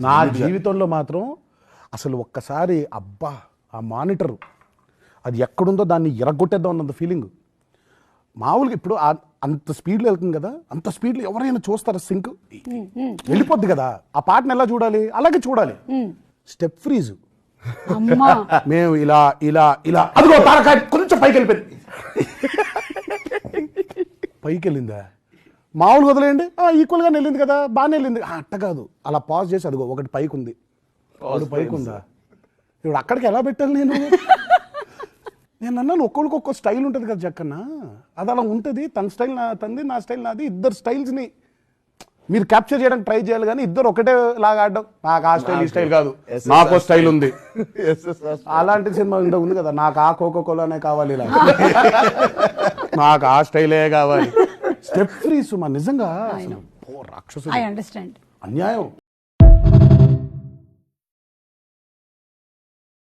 నా జీవితంలో మాత్రం అసలు ఒక్కసారి అబ్బా ఆ మానిటర్ అది ఎక్కడుందో దాన్ని ఎరగొట్టేద్దాం అన్నంత ఫీలింగ్. మామూలుగా ఇప్పుడు అంత స్పీడ్లో వెళ్తుంది కదా, అంత స్పీడ్లో ఎవరైనా చూస్తారా? సింక్ వెళ్ళిపోద్ది కదా, ఆ పాటను ఎలా చూడాలి? అలాగే చూడాలి. Step freeze. మేము ఇలా ఇలా ఇలా అదిగో తారకాయ కొంచెం పైకి వెళ్ళిపోయింది. పైకి వెళ్ళిందా? మామూలుగా వదిలేయండి, ఈక్వల్గా వెళ్ళింది కదా, బాగానే వెళ్ళింది. అట్ట కాదు, అలా పాజ్ చేసి అదిగో ఒకటి పైకి ఉంది, ఒకటి పైకి ఉందా, ఇప్పుడు అక్కడికి ఎలా పెట్టాలి? నేను అన్నాను ఒక్కొక్కరికి ఒక్కో స్టైల్ ఉంటుంది కదా జక్కన్న, అది అలా ఉంటుంది. తన స్టైల్ తంది, నా స్టైల్ నాది. ఇద్దరు స్టైల్స్ని మీరు క్యాప్చర్ చేయడానికి ట్రై చేయాలి, కానీ ఇద్దరు ఒకటే లాగా ఆడడం. నాకు ఆ స్టైల్ ఈ స్టైల్ కాదు, నాకు స్టైల్ ఉంది. అలాంటి సినిమా ఉంది కదా, నాకు ఆ కోకో కోలానే కావాలి, ఇలా నాకు ఆ స్టైలే కావాలి. స్టెప్ ఫ్రీ సుమా నిజంగా రాక్షసు, అన్యాయం.